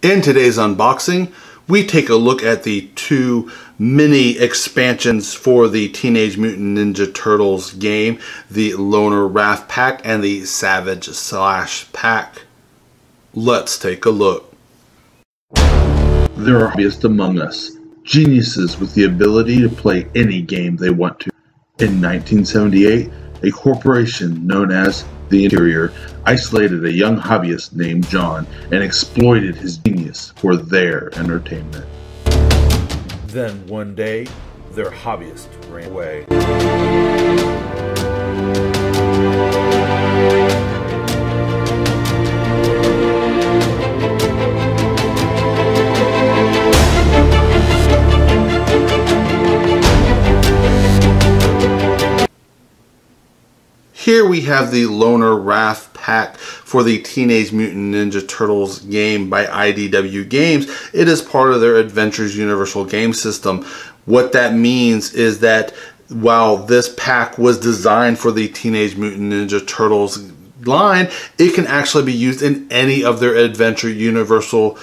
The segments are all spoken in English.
In today's unboxing, we take a look at the two mini expansions for the Teenage Mutant Ninja Turtles game, the Loner Raph Pack and the Savage Slash Pack. Let's take a look. There are hobbyists among us, geniuses with the ability to play any game they want to. In 1978, a corporation known as The Interior isolated a young hobbyist named John and exploited his genius for their entertainment. Then one day, their hobbyist ran away. Here we have the Loner Raph Pack for the Teenage Mutant Ninja Turtles game by IDW Games. It is part of their Adventures Universal Game System. What that means is that while this pack was designed for the Teenage Mutant Ninja Turtles line, it can actually be used in any of their Adventure Universal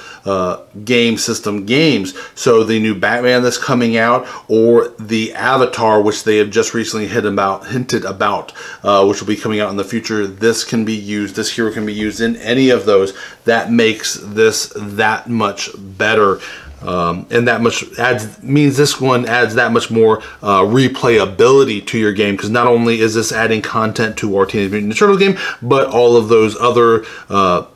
Game System games. So the new Batman that's coming out, or the Avatar, which they have just recently hinted about, which will be coming out in the future, this hero can be used in any of those. That makes this that much better. And that much means this one adds that much more replayability to your game, because not only is this adding content to our Teenage Mutant Ninja Turtles game, but all of those other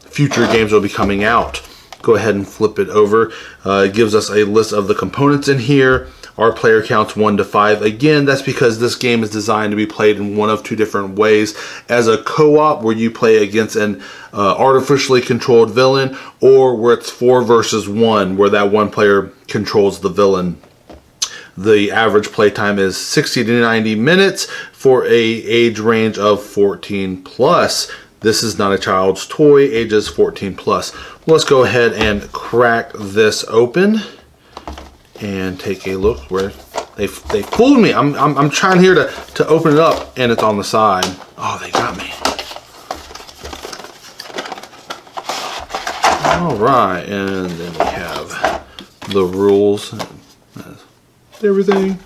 future games will be coming out. Go ahead and flip it over. It gives us a list of the components in here. Our player counts 1 to 5. Again, that's because this game is designed to be played in one of two different ways. As a co-op, where you play against an artificially controlled villain, or where it's 4 versus 1, where that one player controls the villain. The average playtime is 60 to 90 minutes for an age range of 14 plus. This is not a child's toy, ages 14 plus. Let's go ahead and crack this open and take a look where they fooled me. I'm trying here to open it up, and it's on the side. Oh, they got me. All right, and then we have the rules, everything.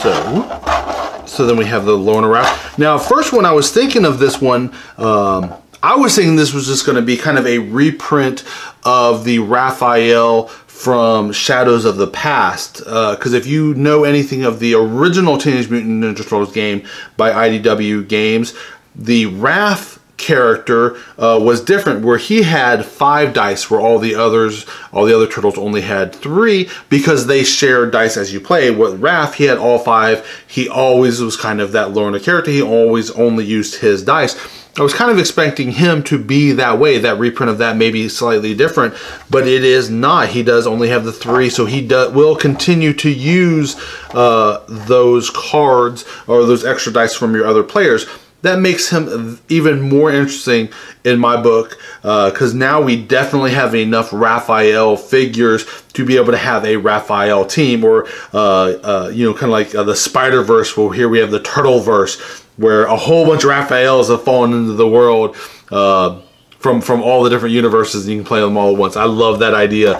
So then we have the Loner Raph. Now, first when I was thinking of this one, I was thinking this was just going to be kind of a reprint of the Raphael from Shadows of the Past, because if you know anything of the original Teenage Mutant Ninja Turtles game by IDW Games, the Raph character was different, where he had 5 dice, where all the other turtles only had 3, because they shared dice as you play. With Raph, he had all 5. He always was kind of that loner character. He always only used his dice. I was kind of expecting him to be that way. That reprint of that may be slightly different, but it is not. He does only have the 3, so he will continue to use those cards or those extra dice from your other players. That makes him even more interesting in my book, because now we definitely have enough Raphael figures to be able to have a Raphael team, or you know, kind of like the Spider-Verse. Well, here we have the Turtle-verse, where a whole bunch of Raphaels have fallen into the world from all the different universes, and you can play them all at once. I love that idea,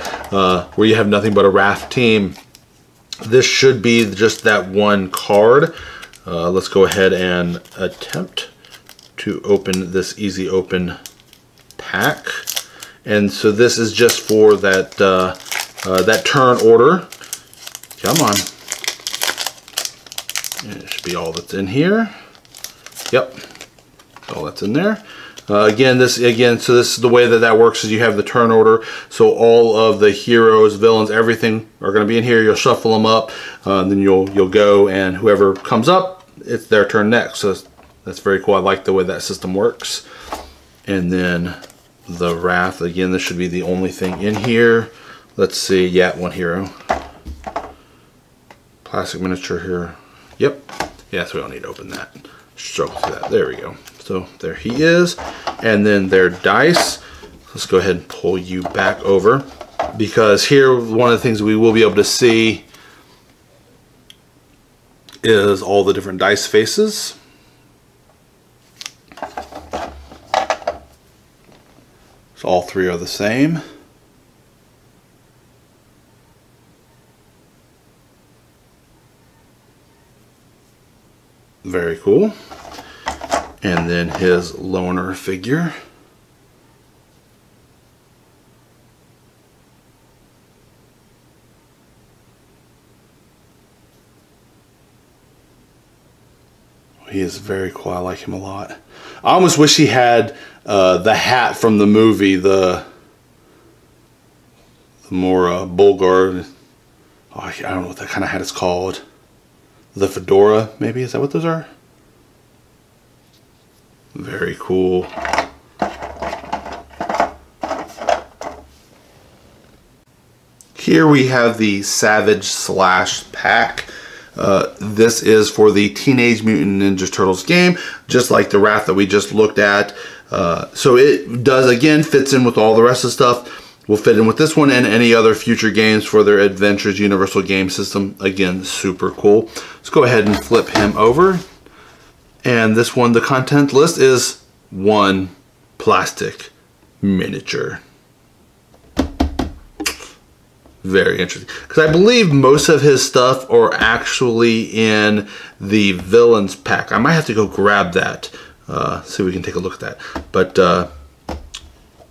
where you have nothing but a Raph team. This should be just that one card. Let's go ahead and attempt to open this easy open pack. And so this is just for that that turn order. Come on. And it should be all that's in here. Yep, all that's in there. So this is the way that works, is you have the turn order. So all of the heroes, villains, everything are going to be in here. You'll shuffle them up, then you'll go, and whoever comes up, it's their turn next. So that's very cool. I like the way that system works. And then the Raph, again, this should be the only thing in here. Let's see, yeah, one hero. Plastic miniature here. Yep. Yeah, so we don't need to open that. Stroke through that. There we go. So there he is. And then their dice. Let's go ahead and pull you back over, because here one of the things we will be able to see is all the different dice faces. So all 3 are the same. Very cool. And then his Loner figure. He is very cool. I like him a lot. I almost wish he had the hat from the movie, the more Bulgar. Oh, I don't know what that kind of hat is called. The fedora, maybe? Is that what those are? Very cool. Here we have the Savage Slash pack. This is for the Teenage Mutant Ninja Turtles game, just like the Raph that we just looked at. So it does, again, fits in with all the rest of the stuff. Will fit in with this one and any other future games for their Adventures Universal Game System. Again, super cool. Let's go ahead and flip him over. And this one, the content list is 1 plastic miniature. Very interesting, because I believe most of his stuff are actually in the Villains pack. I might have to go grab that, so we can take a look at that. But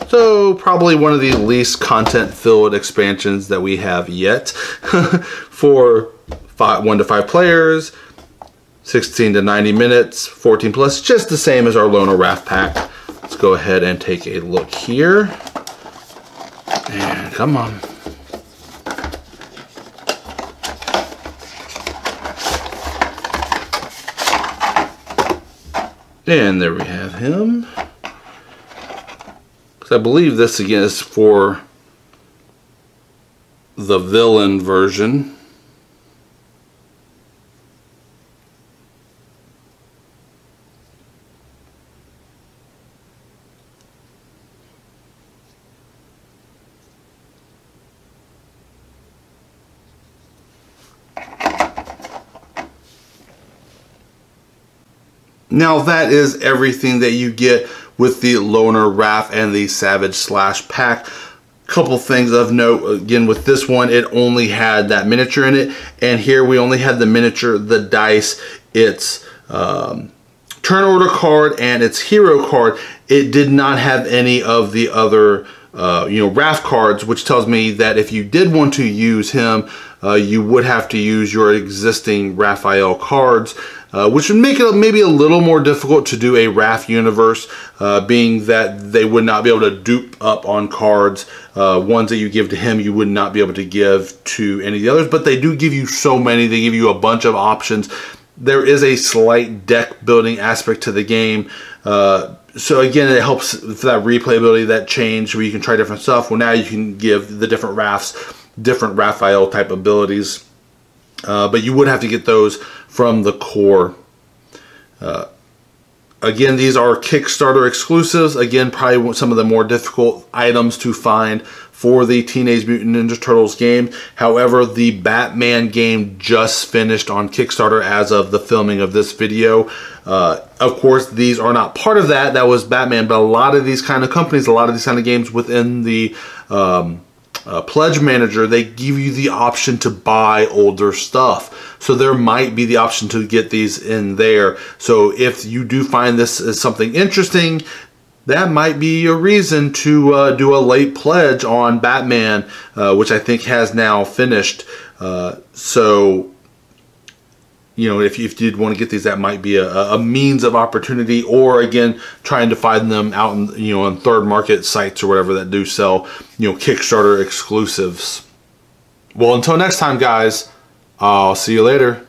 so probably one of the least content-filled expansions that we have yet. For 1 to 5 players, 16 to 90 minutes, 14 plus, just the same as our Loner Raph pack. Let's go ahead and take a look here. And come on. And there we have him. Because I believe this again is for the villain version. Now that is everything that you get with the Loner Raph and the Savage Slash pack. Couple things of note, again with this one, it only had that miniature in it, and here we only had the miniature, the dice, its turn order card, and its hero card. It did not have any of the other Raph cards, which tells me that if you did want to use him, you would have to use your existing Raphael cards. Which would make it maybe a little more difficult to do a Raph universe, being that they would not be able to dupe up on cards. Ones that you give to him, you would not be able to give to any of the others, but they do give you so many. They give you a bunch of options. There is a slight deck building aspect to the game. So again, it helps for that replayability, that change where you can try different stuff. Well, now you can give the different Raphs different Raphael type abilities. But you would have to get those from the core. Again, these are Kickstarter exclusives. Again, probably some of the more difficult items to find for the Teenage Mutant Ninja Turtles game. However, the Batman game just finished on Kickstarter as of the filming of this video. Of course, these are not part of that. That was Batman, but a lot of these kind of companies, a lot of these kind of games within the Pledge Manager, they give you the option to buy older stuff. So there might be the option to get these in there. So if you do find this as something interesting, that might be a reason to do a late pledge on Batman, which I think has now finished. So, you know, if you did want to get these, that might be a means of opportunity, or again, trying to find them out in, you know, on third market sites or whatever that do sell, you know, Kickstarter exclusives. Well, until next time, guys, I'll see you later.